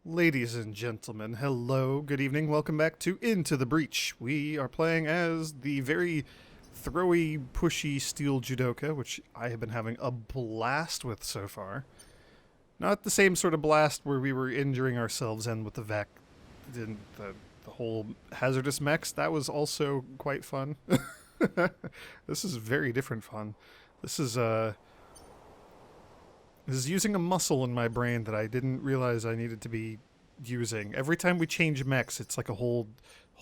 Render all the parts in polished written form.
Ladies and gentlemen, hello, good evening, welcome back to Into the Breach. We are playing as the very throwy, pushy steel judoka, which I have been having a blast with so far. Not the same sort of blast where we were injuring ourselves and with the VEC, the whole hazardous mechs. That was also quite fun. This is very different fun. This is using a muscle in my brain that I didn't realize I needed to be using. Every time we change mechs, it's like a whole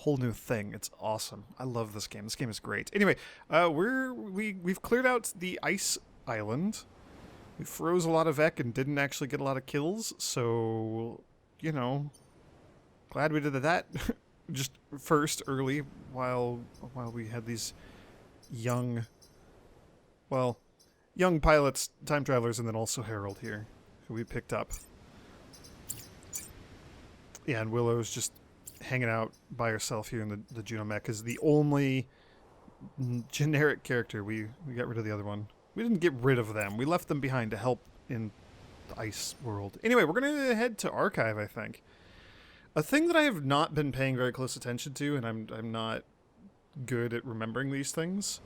new thing. It's awesome. I love this game. This game is great. Anyway, we've cleared out the ice island. We froze a lot of Vec and didn't actually get a lot of kills, so you know, glad we did that. Just first early while we had these young pilots, time travelers, and then also Harold here, who we picked up. Yeah, and Willow's just hanging out by herself here in the Juno mech is the only generic character. We got rid of the other one. We didn't get rid of them. We left them behind to help in the ice world. Anyway, we're going to head to Archive, I think. A thing that I have not been paying very close attention to, and I'm not good at remembering these things.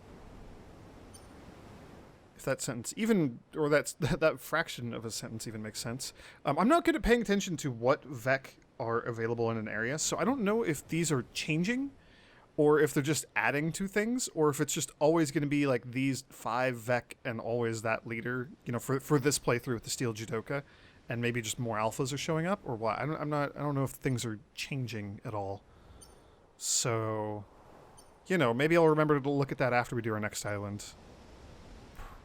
If that sentence even, or that fraction of a sentence even makes sense. I'm not good at paying attention to what VEC are available in an area, so I don't know if these are changing, or if they're just adding to things, or if it's just always going to be like these 5 VEC and always that leader, you know, for this playthrough with the Steel Judoka, and maybe just more alphas are showing up, or what? I don't know if things are changing at all. So, you know, maybe I'll remember to look at that after we do our next island.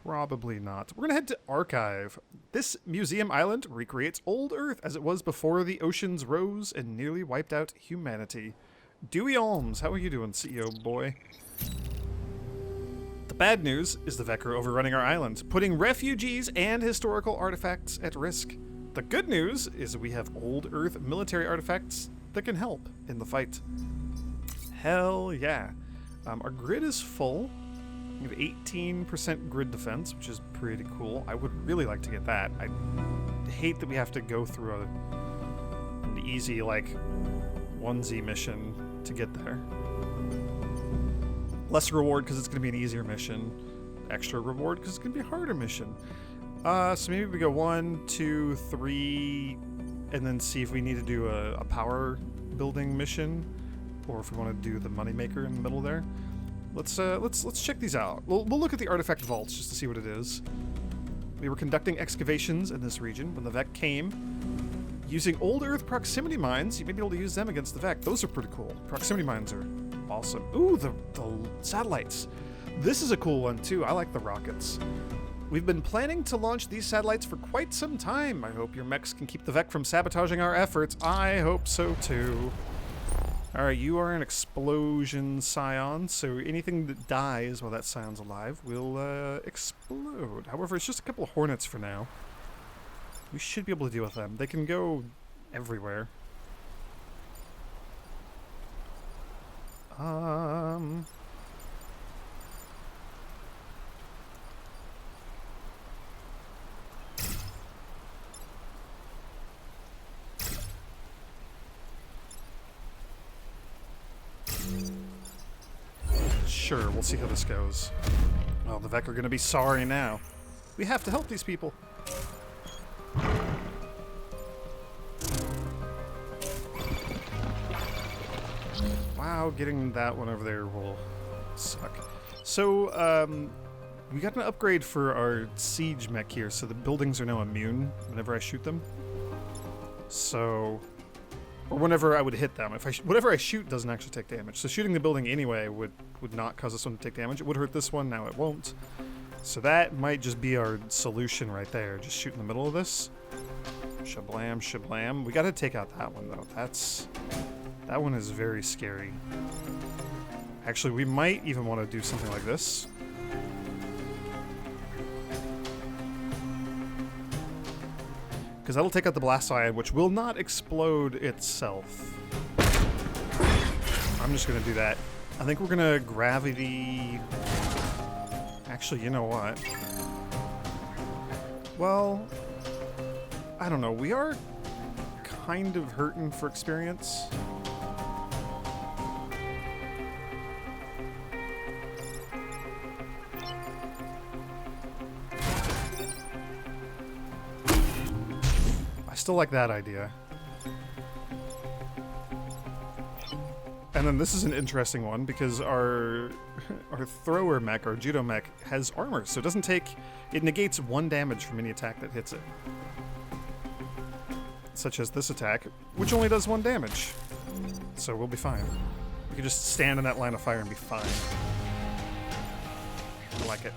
Probably not. We're going to head to Archive. This museum island recreates old Earth as it was before the oceans rose and nearly wiped out humanity. Dewey Alms, how are you doing, CEO boy? The bad news is the Vec are overrunning our island, putting refugees and historical artifacts at risk. The good news is we have old Earth military artifacts that can help in the fight. Hell yeah. Our grid is full. We have 18% grid defense, which is pretty cool. I would really like to get that. I hate that we have to go through an easy, like, onesie mission to get there. Less reward because it's going to be an easier mission. Extra reward because it's going to be a harder mission. So maybe we go 1, 2, 3, and then see if we need to do a power building mission, or if we want to do the moneymaker in the middle there. Let's check these out. We'll look at the artifact vaults just to see what it is. We were conducting excavations in this region when the VEC came. Using old Earth proximity mines, you may be able to use them against the VEC. Those are pretty cool. Proximity mines are awesome. Ooh, the satellites. This is a cool one too. I like the rockets. We've been planning to launch these satellites for quite some time. I hope your mechs can keep the VEC from sabotaging our efforts. I hope so too. Alright, you are an explosion scion, so anything that dies while that scion's alive will explode. However, it's just a couple of hornets for now. We should be able to deal with them. They can go everywhere. Sure, we'll see how this goes. Oh, the VEC are going to be sorry now. We have to help these people. Wow, getting that one over there will suck. So, we got an upgrade for our siege mech here, so the buildings are now immune whenever I shoot them. So, or whenever I would hit them. Whatever I shoot doesn't actually take damage. So shooting the building anyway would not cause this one to take damage. It would hurt this one, now it won't. So that might just be our solution right there. Just shoot in the middle of this. Shablam, shablam. We gotta take out that one though. That one is very scary. Actually, we might even want to do something like this. Because that'll take out the blast ion, which will not explode itself. I'm just going to do that. I think we're going to gravity... Actually, you know what? Well, I don't know. We are kind of hurting for experience. I still like that idea. And then this is an interesting one because our thrower mech, our judo mech, has armor, so it negates 1 damage from any attack that hits it. Such as this attack, which only does 1 damage. So we'll be fine. We can just stand in that line of fire and be fine. I like it.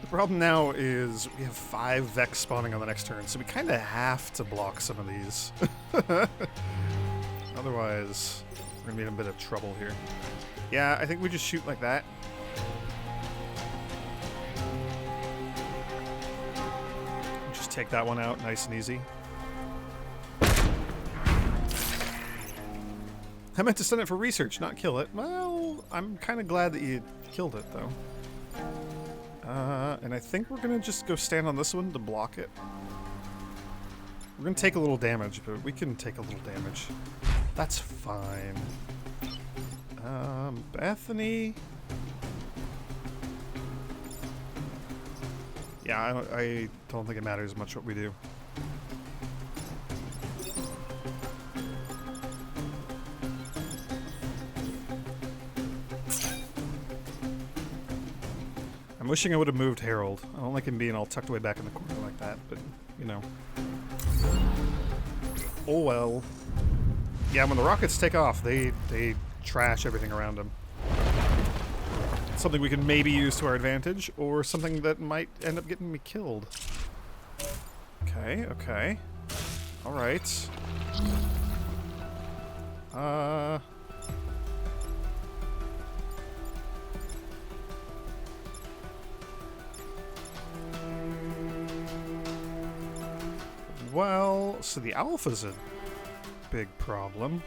The problem now is we have 5 Vex spawning on the next turn, so we kind of have to block some of these. Otherwise, we're going to be in a bit of trouble here. Yeah, I think we just shoot like that. Just take that one out nice and easy. I meant to send it for research, not kill it. Well, I'm kind of glad that you killed it, though. And I think we're going to just go stand on this one to block it. We're going to take a little damage, but we can take a little damage. That's fine. Bethany... Yeah, I don't think it matters much what we do. I'm wishing I would have moved Harold. I don't like him being all tucked away back in the corner like that, but, you know. Oh well. Yeah, when the rockets take off, they trash everything around them. Something we can maybe use to our advantage, or something that might end up getting me killed. Okay, okay. Alright. Well, so the alpha's a big problem.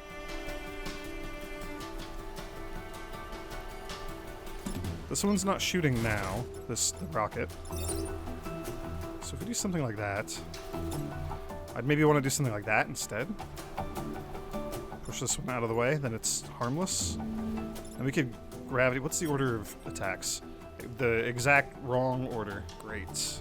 This one's not shooting now, the rocket. So if we do something like that, I'd maybe want to do something like that instead. Push this one out of the way, then it's harmless. And we could gravity. What's the order of attacks? The exact wrong order. Great.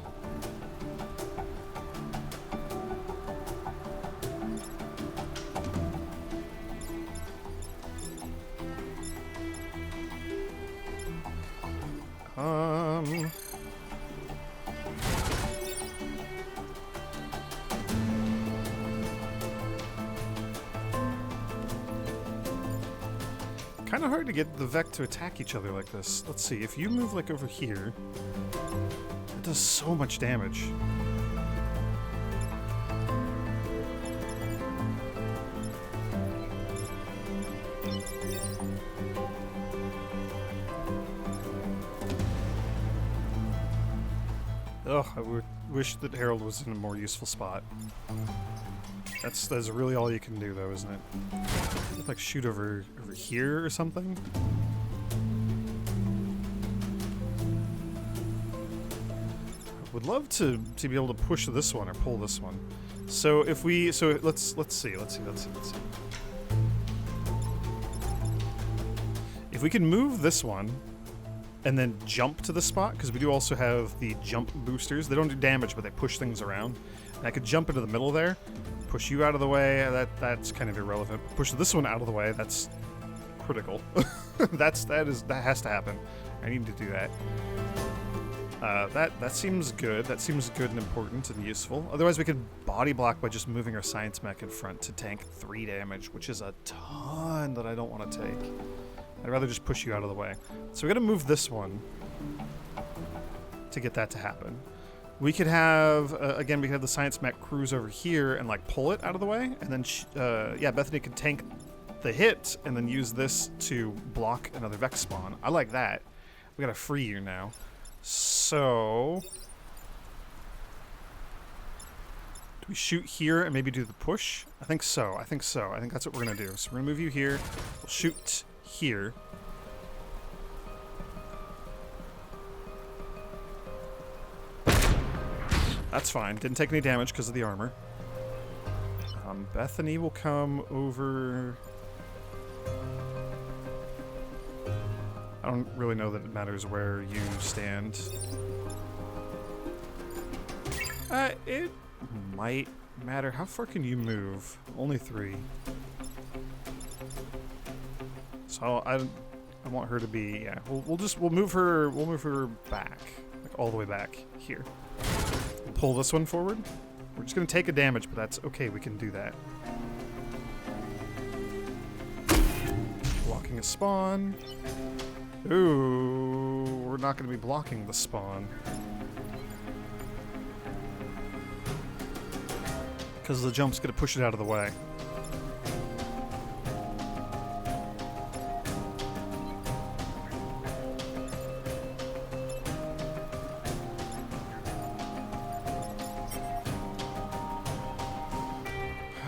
Kind of hard to get the Vec to attack each other like this. Let's see, if you move like over here, it does so much damage. Ugh, I would wish that Harold was in a more useful spot. That's really all you can do, though, isn't it? Like shoot over here or something. I would love to be able to push this one or pull this one. So if we let's see. If we can move this one and then jump to the spot, because we do also have the jump boosters. They don't do damage, but they push things around. And I could jump into the middle there, push you out of the way. That's kind of irrelevant. Push this one out of the way. That's critical. that has to happen. I need to do that. That seems good. That seems good and important and useful. Otherwise, we could body block by just moving our science mech in front to tank 3 damage, which is a ton that I don't want to take. I'd rather just push you out of the way. So we got to move this one to get that to happen. We could have, again, we could have the science mech cruise over here and like pull it out of the way. And then, yeah, Bethany could tank the hit and then use this to block another Vex spawn. I like that. We got to free you now. So, do we shoot here and maybe do the push? I think so. I think that's what we're going to do. So we're going to move you here. We'll shoot here. That's fine. Didn't take any damage because of the armor. Bethany will come over... I don't really know that it matters where you stand. It might matter. How far can you move? Only 3. So I want her to be, yeah. We'll move her back, like all the way back here. We'll pull this one forward. We're just gonna take a damage, but that's okay. We can do that. Blocking a spawn. Ooh, we're not gonna be blocking the spawn. Because the jump's gonna push it out of the way.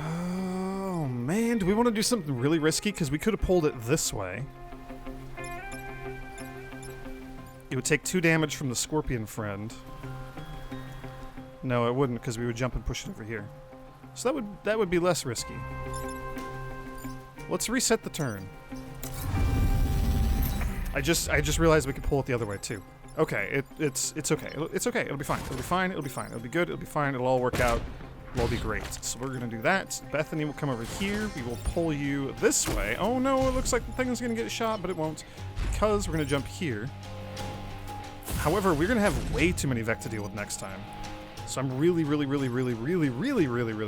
Oh man, do we want to do something really risky? Because we could have pulled it this way. It would take 2 damage from the scorpion friend. No, it wouldn't, because we would jump and push it over here. So that would be less risky. Let's reset the turn. I just realized we could pull it the other way too. Okay, it's okay. It's okay. It'll be fine. It'll be fine. It'll be fine. It'll be good. It'll be fine. It'll all work out. It'll all be great. So we're gonna do that. Bethany will come over here. We will pull you this way. Oh no! It looks like the thing is gonna get shot, but it won't, because we're gonna jump here. However, we're gonna have way too many Vec to deal with next time. So I'm really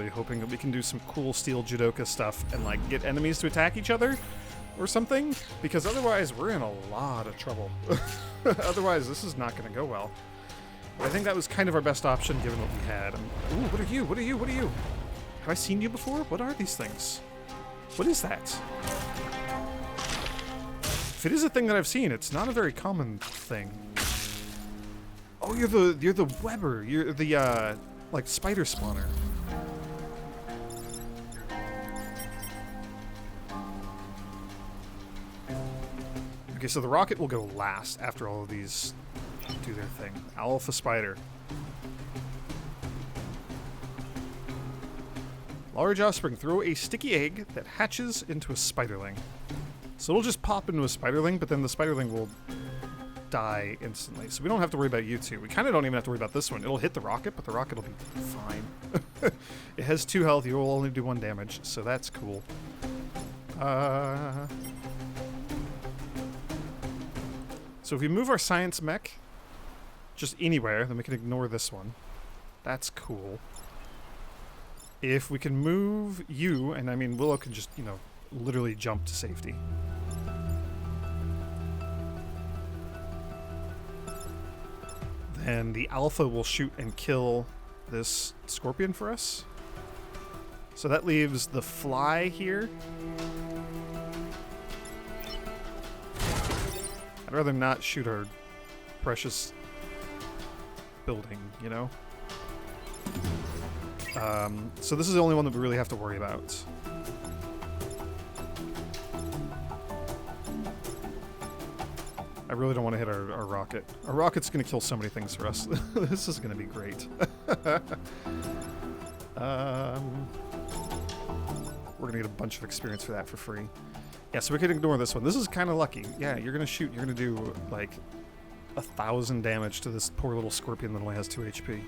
hoping that we can do some cool steel judoka stuff and like get enemies to attack each other or something, because otherwise we're in a lot of trouble. Otherwise this is not going to go well. But I think that was kind of our best option given what we had. Ooh, what are you? What are you? What are you? Have I seen you before? What are these things? What is that? If it is a thing that I've seen, it's not a very common thing. Oh, you're the webber. You're the like spider spawner. Okay, so the rocket will go last after all of these do their thing. Alpha spider. Large offspring. Throw a sticky egg that hatches into a spiderling. So it'll just pop into a spiderling, but then the spiderling will die instantly. So we don't have to worry about you two. We kind of don't even have to worry about this one. It'll hit the rocket, but the rocket will be fine. It has 2 health. You will only do 1 damage, so that's cool. So if we move our science mech just anywhere, then we can ignore this one. That's cool. If we can move you, and I mean Willow can just, you know, literally jump to safety. Then the alpha will shoot and kill this scorpion for us. So that leaves the fly here. I'd rather not shoot our precious building, you know? So this is the only one that we really have to worry about. I really don't want to hit our rocket. Our rocket's going to kill so many things for us. This is going to be great. We're going to get a bunch of experience for that for free. Yeah, so we can ignore this one. This is kind of lucky. Yeah, you're going to shoot. You're going to do, like, 1,000 damage to this poor little scorpion that only has 2 HP.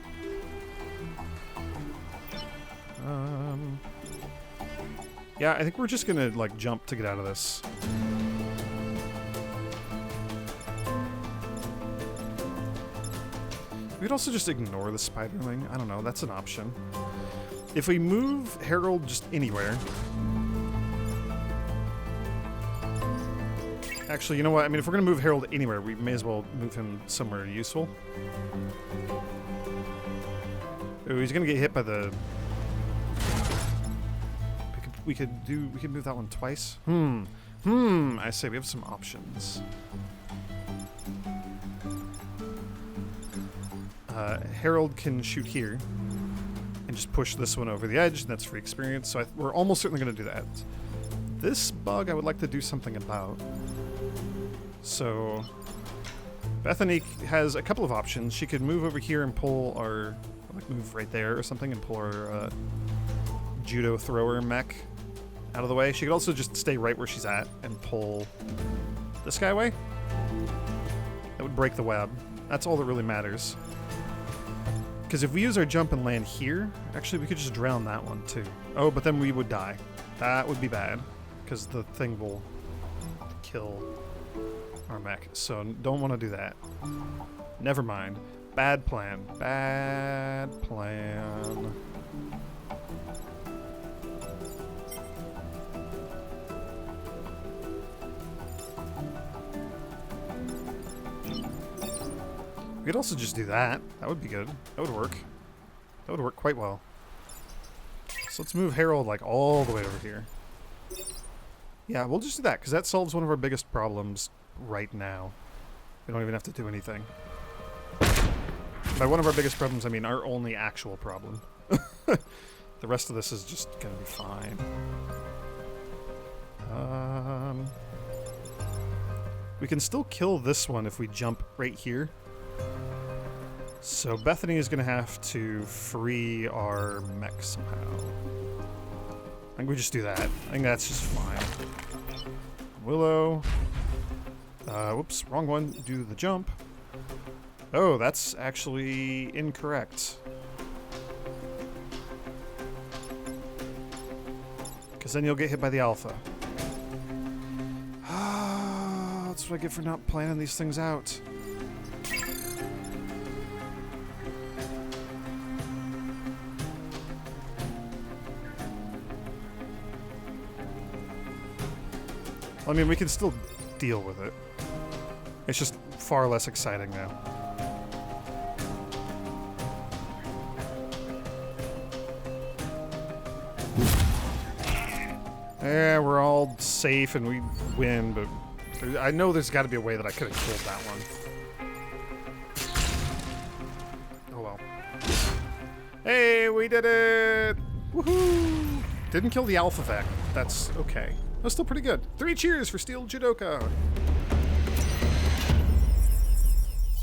Yeah, I think we're just going to, like, jump to get out of this. We could also just ignore the spiderling. I don't know. That's an option. If we move Harold just anywhere... Actually, you know what? I mean, if we're going to move Harold anywhere, we may as well move him somewhere useful. Ooh, he's going to get hit by the... We could move that one twice. I say we have some options. Harold can shoot here and just push this one over the edge, and that's free experience, so we're almost certainly going to do that. This bug I would like to do something about. So Bethany has a couple of options. She could move over here and pull our Like move right there or something and pull her judo thrower mech out of the way. She could also just stay right where she's at and pull this guy away. That would break the web. That's all that really matters. Because if we use our jump and land here, actually we could just drown that one too. Oh, but then we would die. That would be bad, because the thing will kill our mech. So don't want to do that. Never mind. Bad plan. Bad plan. We could also just do that. That would be good. That would work. That would work quite well. So let's move Harold like all the way over here. Yeah, we'll just do that, because that solves one of our biggest problems right now. We don't even have to do anything. By one of our biggest problems, I mean our only actual problem. The rest of this is just gonna be fine. We can still kill this one if we jump right here. So Bethany is going to have to free our mech somehow. I think we just do that. I think that's just fine. Willow. Whoops, wrong one. Do the jump. Oh, that's actually incorrect. Because then you'll get hit by the alpha. That's what I get for not planning these things out. I mean, we can still deal with it. It's just far less exciting now. Yeah, we're all safe and we win, but I know there's got to be a way that I could have killed that one. Oh well. Hey, we did it! Woohoo! Didn't kill the Alpha Vec. That's okay. That's still pretty good. 3 cheers for Steel Judoka!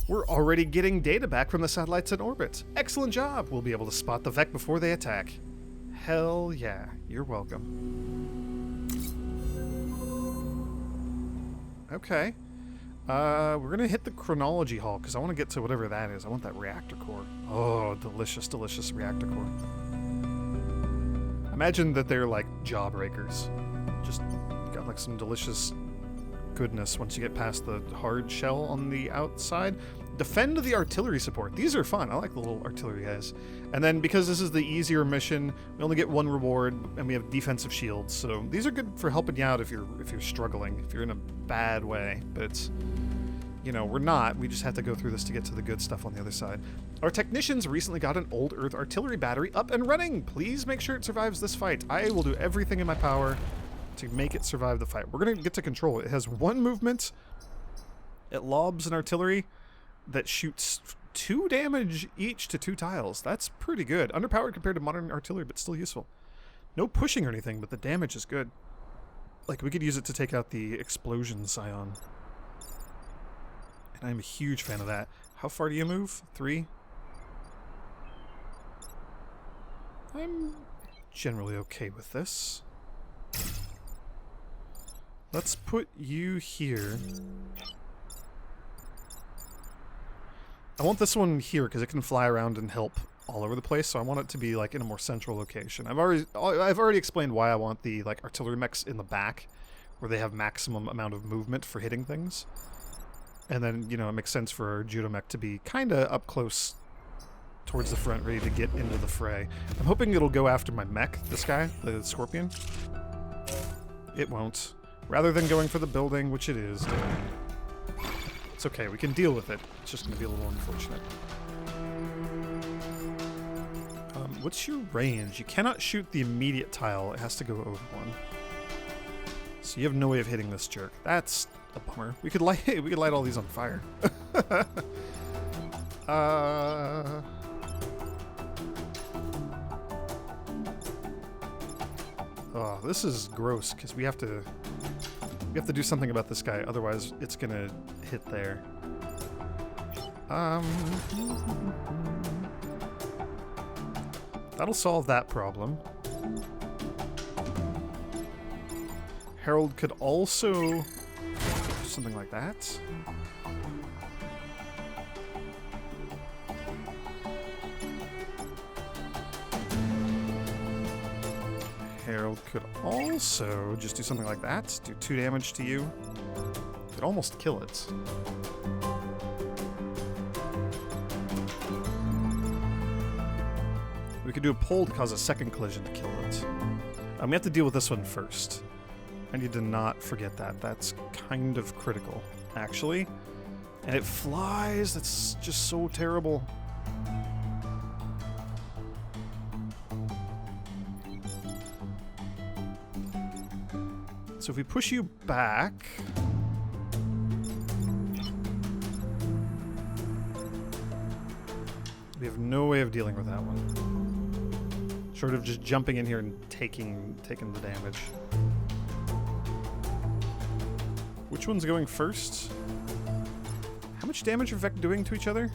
We're already getting data back from the satellites in orbit. Excellent job! We'll be able to spot the Vec before they attack. Hell yeah. You're welcome. Okay. We're gonna hit the chronology hall, because I want to get to whatever that is. I want that reactor core. Oh, delicious, delicious reactor core. Imagine that they're like jawbreakers. Just got like some delicious goodness once you get past the hard shell on the outside. Defend the artillery support. These are fun. I like the little artillery guys. And then because this is the easier mission, we only get 1 reward, and we have defensive shields. So these are good for helping you out if you're struggling, if you're in a bad way. But you know, we're not. We just have to go through this to get to the good stuff on the other side. Our technicians recently got an old Earth artillery battery up and running. Please make sure it survives this fight. I will do everything in my power to make it survive the fight. We're going to get to control it. It has 1 movement. It lobs an artillery that shoots 2 damage each to 2 tiles. That's pretty good. Underpowered compared to modern artillery, but still useful. No pushing or anything, but the damage is good. Like, we could use it to take out the explosion scion. And I'm a huge fan of that. How far do you move? 3? I'm generally okay with this. Let's put you here. I want this one here because it can fly around and help all over the place, so I want it to be like in a more central location. I've already explained why I want the like artillery mechs in the back, where they have maximum amount of movement for hitting things. And then, you know, it makes sense for our judo mech to be kind of up close towards the front, ready to get into the fray. I'm hoping it'll go after my mech, this guy, the scorpion. It won't. Rather than going for the building, which it is doing. It's okay, we can deal with it. It's just going to be a little unfortunate. What's your range? You cannot shoot the immediate tile. It has to go over 1. So you have no way of hitting this jerk. That's a bummer. We could light all these on fire. Oh, this is gross because we have to do something about this guy, otherwise it's gonna hit there. That'll solve that problem. Harold could also do something like that. Harold could also just do something like that. Do 2 damage to you. Could almost kill it. We could do a pull to cause a second collision to kill it. We have to deal with this one first. I need to not forget that. That's kind of critical, actually. And it flies. That's just so terrible. So if we push you back... we have no way of dealing with that one. Short of just jumping in here and taking the damage. Which one's going first? How much damage are Vec doing to each other?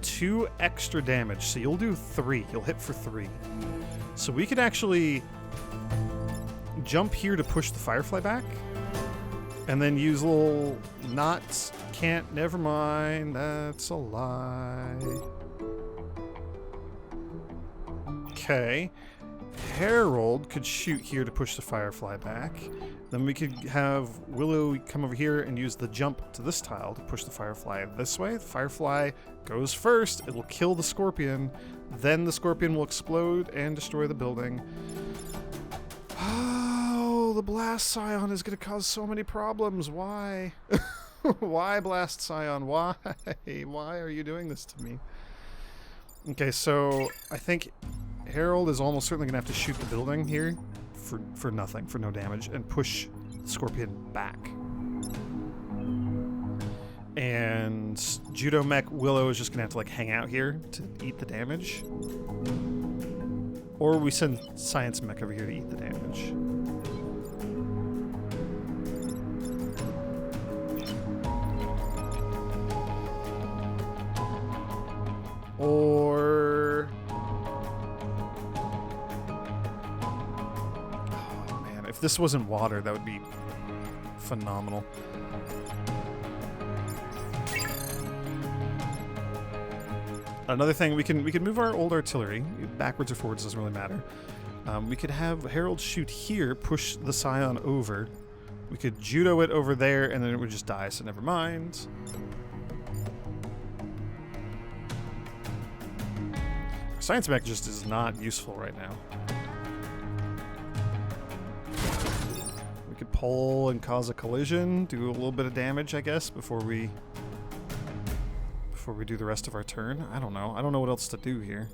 Two extra damage, so you'll do 3. You'll hit for 3. So we could actually jump here to push the Firefly back, and then use little knots. Can't, never mind, that's a lie. Okay. Harold could shoot here to push the Firefly back. Then we could have Willow come over here and use the jump to this tile to push the Firefly this way. The Firefly goes first. It will kill the Scorpion. Then the Scorpion will explode and destroy the building. Oh, the Blast Scion is going to cause so many problems. Why? Why, Blast Scion? Why? Why are you doing this to me? Okay, so I think Harold is almost certainly going to have to shoot the building here for nothing, for no damage, and push the Scorpion back. And Judo Mech Willow is just going to have to like hang out here to eat the damage. Or we send Science Mech over here to eat the damage. Or... oh man, if this wasn't water, that would be phenomenal. Another thing, we can move our old artillery backwards or forwards, doesn't really matter. We could have Harold shoot here, push the Scion over. We could judo it over there, and then it would just die, so never mind. Science Mech just is not useful right now. We could pull and cause a collision, do a little bit of damage, I guess, before we do the rest of our turn. I don't know. I don't know what else to do here.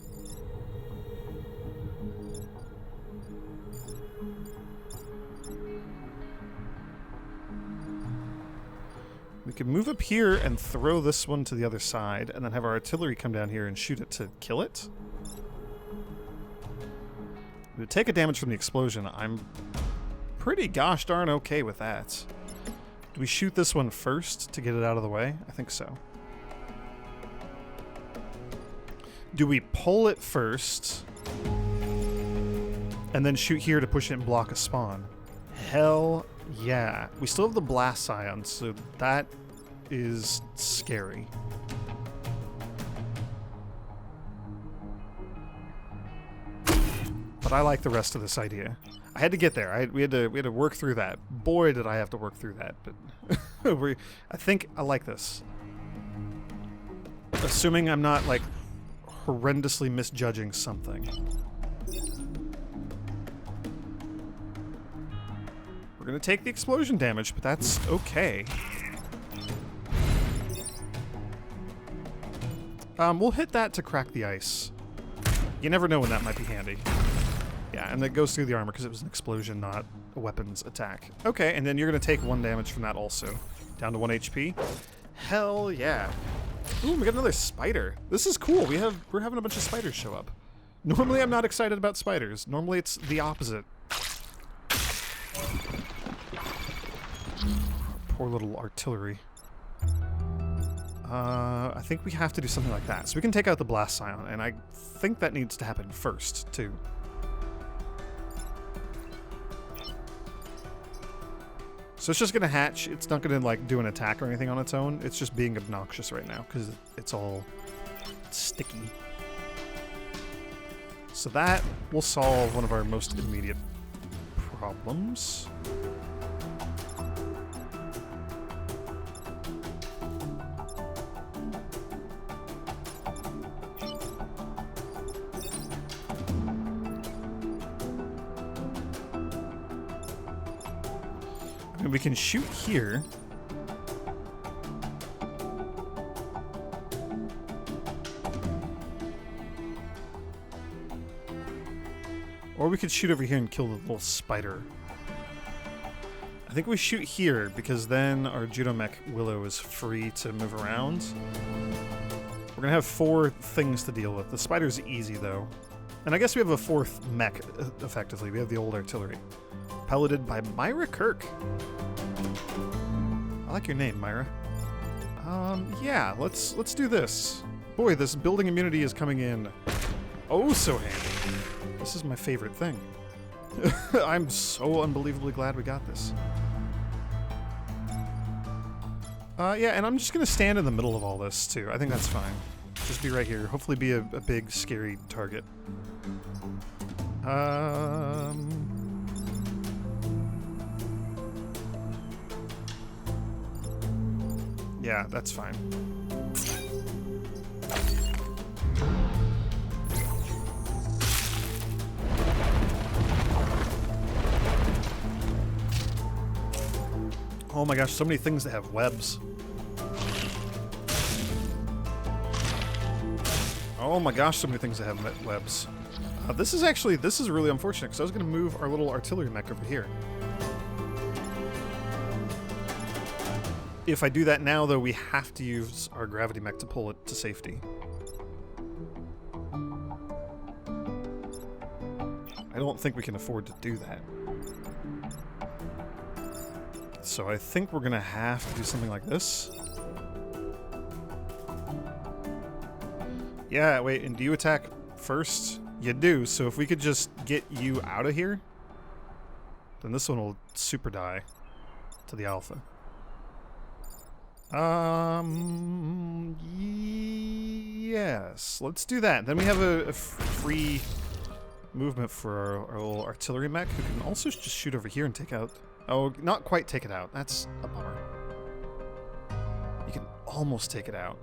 We could move up here and throw this one to the other side, and then have our artillery come down here and shoot it to kill it. We would take a damage from the explosion. I'm pretty gosh darn okay with that. Do we shoot this one first to get it out of the way? I think so. Do we pull it first and then shoot here to push it and block a spawn? Hell yeah. We still have the Blast Scion, so that is scary. But I like the rest of this idea. I had to get there. We had to work through that. Boy, did I have to work through that. But I think I like this. Assuming I'm not like horrendously misjudging something. We're gonna take the explosion damage, but that's okay. We'll hit that to crack the ice. You never know when that might be handy. Yeah, and that goes through the armor because it was an explosion, not a weapons attack. Okay, and then you're gonna take 1 damage from that also. Down to 1 HP. Hell yeah. Ooh, we got another spider. This is cool. We're having a bunch of spiders show up. Normally I'm not excited about spiders. Normally it's the opposite. Poor little artillery. I think we have to do something like that. So we can take out the Blast Scion, and I think that needs to happen first, too. So it's just going to hatch. It's not going to, like, do an attack or anything on its own. It's just being obnoxious right now, because it's all sticky. So that will solve one of our most immediate problems. And we can shoot here. Or we could shoot over here and kill the little spider. I think we shoot here because then our Judomech Willow is free to move around. We're gonna have 4 things to deal with. The spider's easy though. And I guess we have a 4th mech, effectively. We have the old artillery. Piloted by Myra Kirk. I like your name, Myra. Yeah, let's do this. Boy, this building immunity is coming in oh so handy. This is my favorite thing. I'm so unbelievably glad we got this. Yeah, and I'm just gonna stand in the middle of all this too. I think that's fine. Just be right here. Hopefully be a big, scary target. Yeah, that's fine. Oh my gosh, so many things that have webs. Oh my gosh, so many things that have webs. This is really unfortunate because I was going to move our little artillery mech over here. If I do that now, though, we have to use our gravity mech to pull it to safety. I don't think we can afford to do that. So I think we're going to have to do something like this. Yeah, wait, and do you attack first? You do, so if we could just get you out of here, then this one will super die to the alpha. Yes, let's do that. Then we have a free movement for our little artillery mech, who can also just shoot over here and take out... Oh, not quite take it out. That's a bummer. You can almost take it out.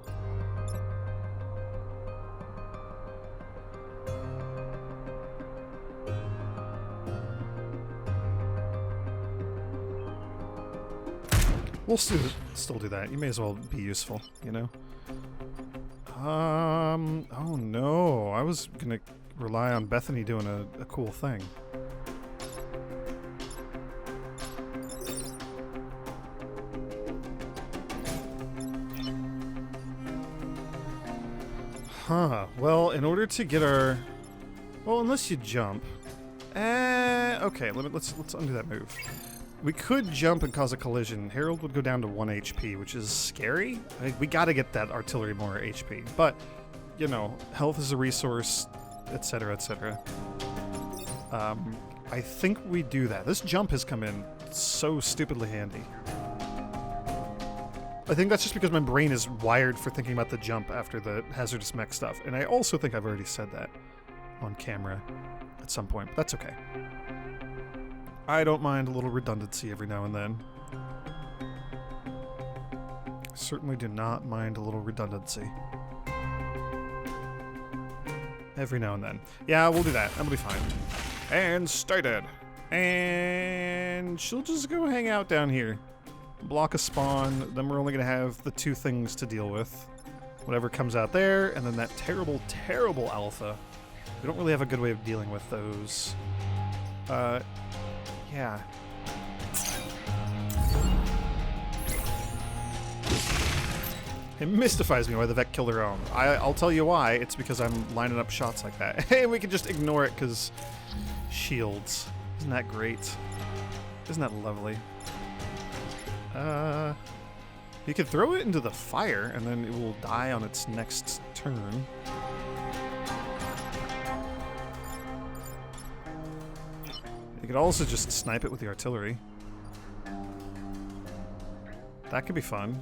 We'll still do that. You may as well be useful, you know? Oh no. I was gonna rely on Bethany doing a cool thing. Huh. Well, in order to get our... Well, unless you jump. Okay, let's undo that move. We could jump and cause a collision. Harold would go down to 1 HP, which is scary. We gotta get that artillery more HP. But, you know, health is a resource, etc., etc. I think we do that. This jump has come in so stupidly handy. I think that's just because my brain is wired for thinking about the jump after the hazardous mech stuff. And I also think I've already said that on camera at some point, but that's okay. I don't mind a little redundancy every now and then. I certainly do not mind a little redundancy. Every now and then. Yeah, we'll do that. That'll be fine. And started. And she'll just go hang out down here. Block a spawn. Then we're only going to have the 2 things to deal with. Whatever comes out there, and then that terrible, terrible alpha. We don't really have a good way of dealing with those. Yeah. It mystifies me why the Vec killed her own. I'll tell you why. It's because I'm lining up shots like that. Hey, we can just ignore it because shields. Isn't that great? Isn't that lovely? You could throw it into the fire, and then it will die on its next turn. You could also just snipe it with the artillery. That could be fun.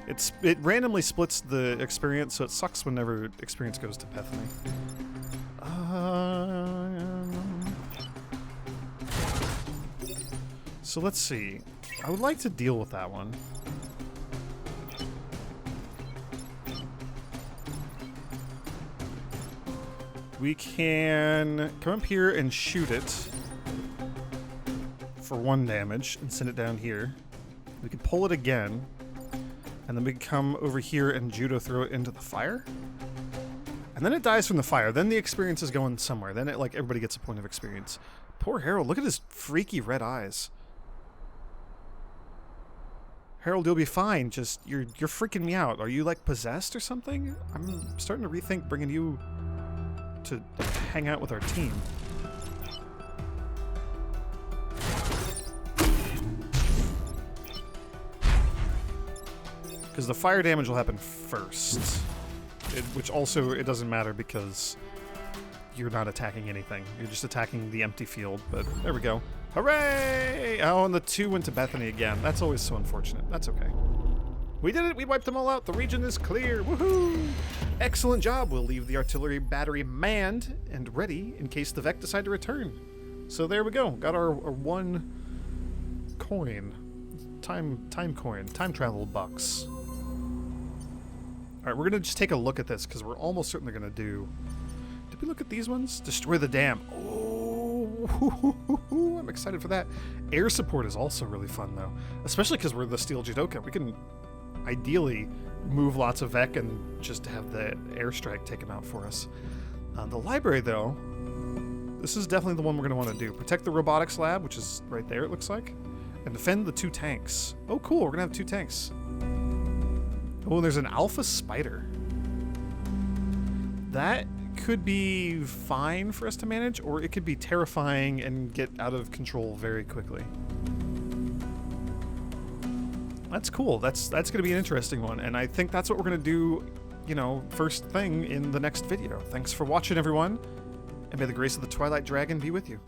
It randomly splits the experience, so it sucks whenever experience goes to Bethany. So let's see. I would like to deal with that one. We can come up here and shoot it for 1 damage and send it down here. We can pull it again, and then we can come over here and judo throw it into the fire. And then it dies from the fire. Then the experience is going somewhere. Then it, like, everybody gets a point of experience. Poor Harold, look at his freaky red eyes. Harold, you'll be fine. Just, you're freaking me out. Are you, like, possessed or something? I'm starting to rethink bringing you to hang out with our team. Because the fire damage will happen first. Which also, it doesn't matter because you're not attacking anything. You're just attacking the empty field, but there we go. Hooray! Oh, and the 2 went to Bethany again. That's always so unfortunate. That's okay. We did it! We wiped them all out! The region is clear! Woohoo! Excellent job! We'll leave the artillery battery manned and ready in case the Vec decide to return. So there we go. Got our 1 coin. Time coin. Time travel bucks. Alright, we're going to just take a look at this because we're almost certainly going to do... Did we look at these ones? Destroy the dam. Oh, I'm excited for that. Air support is also really fun, though. Especially because we're the Steel Judoka. We can ideally move lots of Vec and just have the airstrike take them out for us. The library, though, this is definitely the one we're going to want to do. Protect the robotics lab, which is right there, it looks like. And defend the 2 tanks. Oh, cool. We're going to have 2 tanks. Oh, there's an alpha spider. That could be fine for us to manage, or it could be terrifying and get out of control very quickly. That's cool. That's going to be an interesting one, and I think that's what we're going to do, you know, first thing in the next video. Thanks for watching, everyone, and may the grace of the Twilight Dragon be with you.